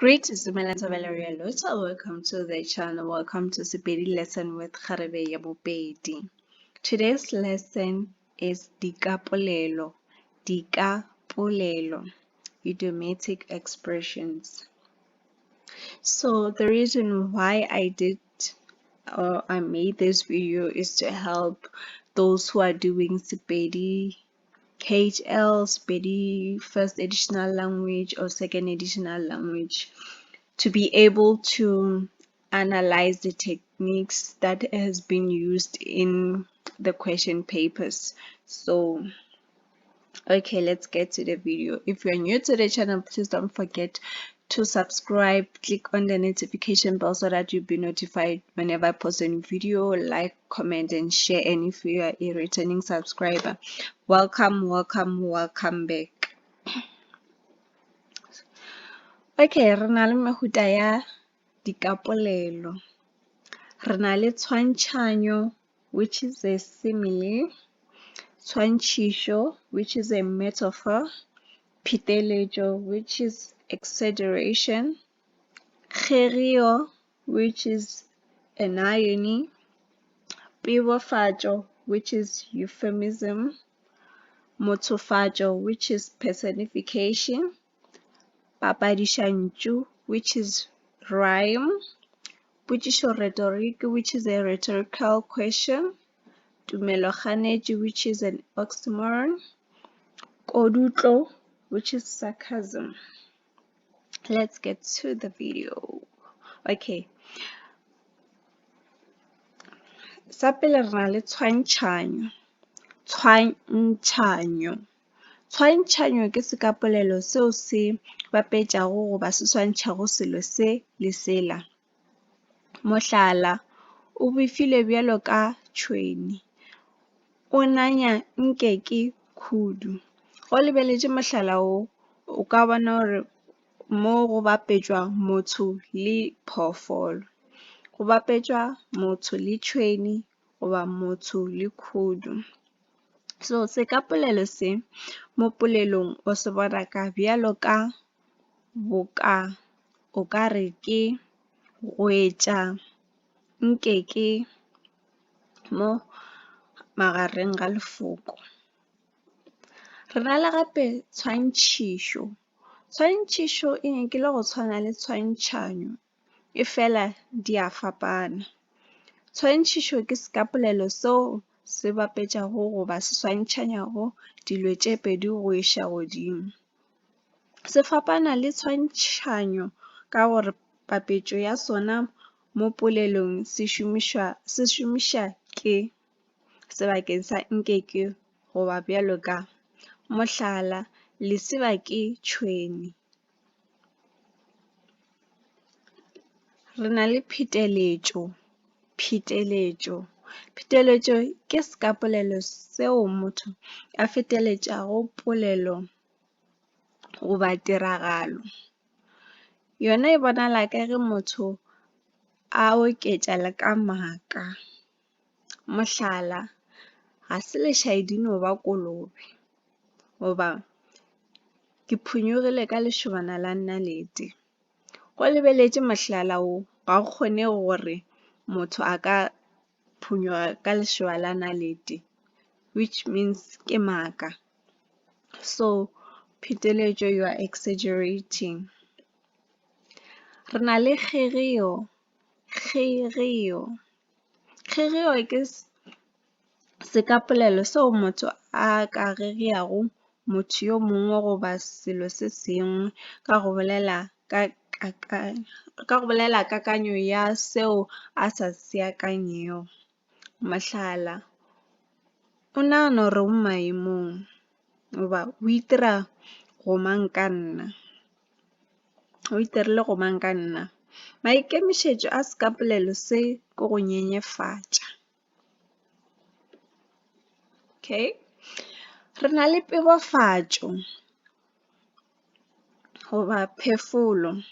Greetings, Dumelang Valeria Lota. Welcome to the channel. Welcome to Sepedi lesson with Kgegeo. Today's lesson is Dikapolelo. Dikapolelo. Idiomatic expressions. So the reason why I made this video is to help those who are doing Sepedi KHL, Sepedi first additional language or second additional language, to be able to analyze the techniques that has been used in the question papers. So okay, let's get to the video. If you're new to the channel, please don't forget to subscribe, click on the notification bell so that you'll be notified whenever I post a new video. Like, comment and share. And if you are a returning subscriber, welcome back. Okay, re na le mehuta ya dikapolelo. Re na le Tshwantšhanyo, which is a simile, Tshwantšhišo, which is a metaphor, Pheteletšo, which is exaggeration, Kgegeo, which is an irony, Pebofatšo, which is euphemism, Mothofatšo, which is personification, Papadišantšu, which is rhyme, Potšišo retoriki, which is a rhetorical question, Tumelokganetšo, which is an oxymoron, Kodutlo, which is sarcasm. Let's get to the video. Okay. Sa pele re na le Tshwantšhanyo. Tshwantšhanyo ke sekapolelo seo se bapetšago goba se swantšhago selo se le sela. Mohlala, o befile bjalo ka tšhwene. O nanya nke ke khudu. Go lebeletše mohlala o ka bona gore mo go bapetšwa motho le phoofolo. Go bapetšwa motho le tšhwene goba motho le khudu. So sekapolelo se mo polelong o se bona ka bjalo ka boka, o ka re ke, go etša, nke ke, mo magareng ga lefoko. Re na le gape Tshwantšhišo. Tshwantšhišo e nyakile go tshwana le Tshwantšhanyo, efela di a fapana. Tshwantšhišo ke sekapolelo seo se bapetšago goba se swantšhanyago dilo tše pedi go iša godimo. Se fapana le Tshwantšhanyo ka gore papetšo ya sona mo polelong se šomiša ke sebakeng sa nke ke goba bjalo ka. Mohlala, leseba ke tšhwene. Re na le Pheteletšo. Pheteletšo ke sekapolelo seo motho a feteletšago polelo goba tiragalo. Yona e bonala ka ge motho a oketša le ka maaka. Mohlala, ga se lešaedi no ba kolobe, goba ke phunyogile ka lešobana la nnalete. Go lebeletše mohlala o ga go kgone gore motho a ka phunyoga ka lešoba la nnalete, which means ke maaka. So Pheteletšo, you are exaggerating. Re na le Kgegeo. Kgegeo ke sekapolelo seo motho a ka gegeago motho yo mongwe goba selo se sengwe ka go bolela kakanyo ya seo a sa se akanyego. Mohlala, o nagana gore o maemong goba o itira go mang ka nna. O itirile go mang ka nna. Maikemišetšo a sekapolelo se ke go nyenyefatša. Okay. Re na le Pebofatšo goba Phefolo.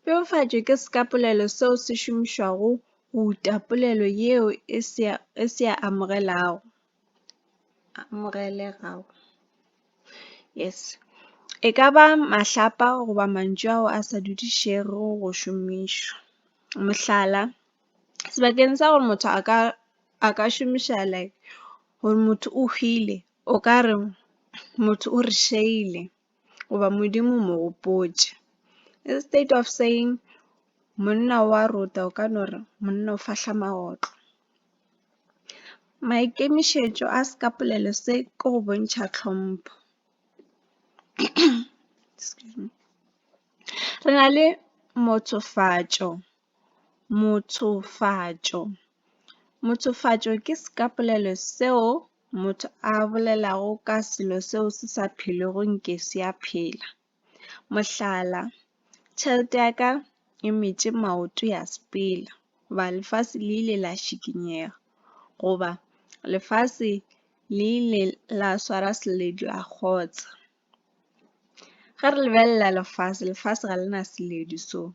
Pebofatšo ke sekapolelo seo se šomišwago go uta polelo yeo e se amogelegago. Yes. E ka ba mahlapa goba mantšu ao a sa dudišego go šomišwa. Mohlala, sebakeng sa gore motho a ka šomiša like gore motho o hwile, o ka re motho o re šeile goba Modimo mo gopotše. Instead of saying monna wa rota, o ka no re monna o fahla magotlo. Maikemišetšo a sekapolelo se ke go bontšha tlhompho. Excuse me. Re na le mothofatšo. Mothofatšo ke sekapolelo seo motho a bolelago ka selo seo se sa phelego nke se a phela. Mohlala, tšhelete ya ka e metše maoto ya sepela, goba lefase le ile la šikinyega, goba lefase le ile la swara seledi la kgotsa. Ge re lebelela lefase ga le na seledi, so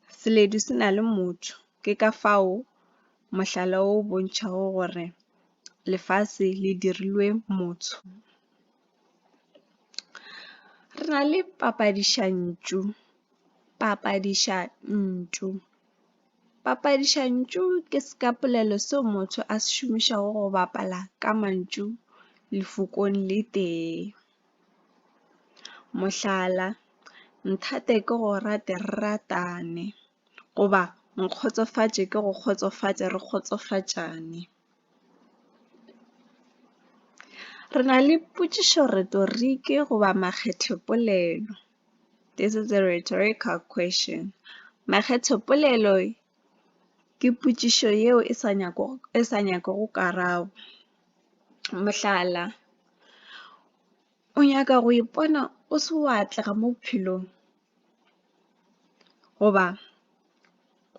seledi se na le motho, ke ka fao mohlala o bontšhago gore lefase le dirilwe motho. Re na le papadišantšu. Papadišantšu ke sekapolelo seo motho a se šomišago go bapala ka mantšu lefokong le tee. Mohlala, nthate ke go rate re ratane, goba nkgotsofatše ke go kgotsofatše re kgotsofatšane. Re na le potšišo, retoriki goba makgethepolelo. This is a rhetorical question. Makgethepolelo ke potšišo yeo e sa nyakego karabo. Mohlala, o nyaka go ipona o se wa atlega mo bophelong, goba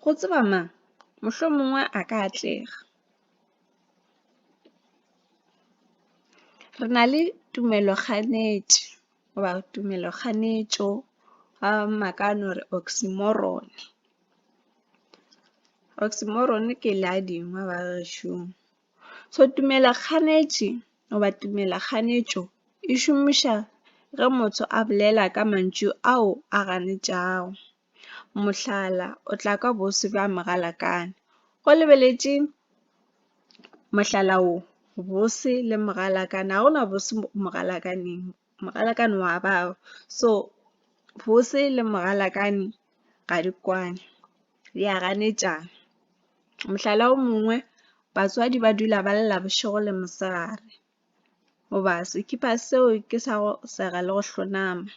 go tseba mang, mohlomongwe a ka atlega. Re na le tumelokganetšo, ga makano re oximorone. Oximorone ke la dingwe ba gešo. So tumelokganetšo e šomiša ge motho a bolela ka mantšu ao a ganetšago. Mohlala, o tla ka bose bja mogalakane. Go lebeletše mohlala o, bose le mogalakane, ga gona bose mogalakaneng, mogalakane wa baba. So bose le mogalakane ga di kwane, di a ganetšana. Mohlala o mongwe, batswadi ba dula ba lela bošego le mosegare, goba sekipa seo ke sa go sega le go hlonama.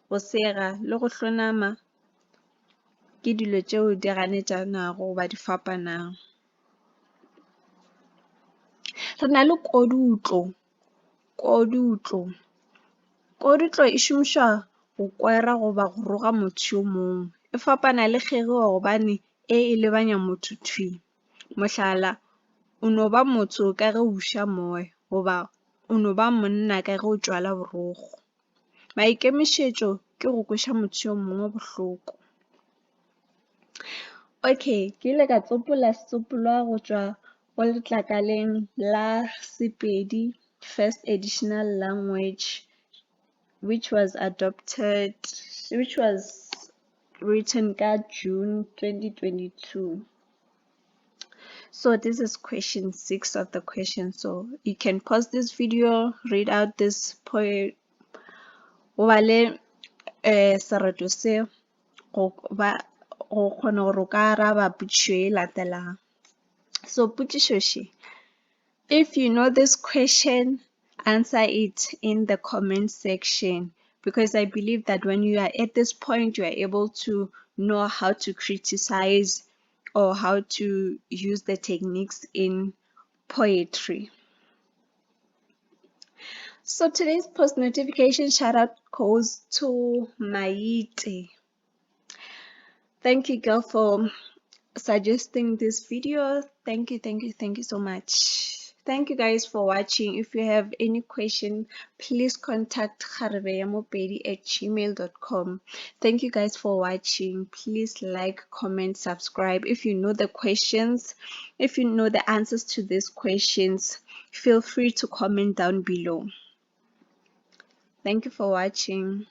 Go sega le go hlonama ke dilo tšeo di ganetšanago goba di fapanago. Re na le Kodutlo e šomišwa go kwera goba go roga motho yo mongwe. E fapana le Kgegeo gobane e lebanya motho thwii. Mohlala, o no ba motho ka ge o buša moya, goba o no ba monna ka ge o tšwala borogo. Maikemišetšo ke go kweša motho yo mongwe bohloko. Okay, ke ile ka tsopola go tšwa go letlakaleng la Sepedi First Additional Language, which was written ka June 2022. So this is question 6 of the question. So you can pause this video, read out this poem. Sereto se go kgona gore o ka araba potšišo e latelang. So potšišo she, if you know this question, answer it in the comment section, because I believe that when you are at this point, you are able to know how to criticize or how to use the techniques in poetry. So today's post notification shout out goes to Maite. Thank you, girl, for suggesting this video. Thank you so much. Thank you guys for watching. If you have any question, please contact kgegeo@gmail.com. Thank you guys for watching. Please like, comment, subscribe. If you know the questions, if you know the answers to these questions, feel free to comment down below. Thank you for watching.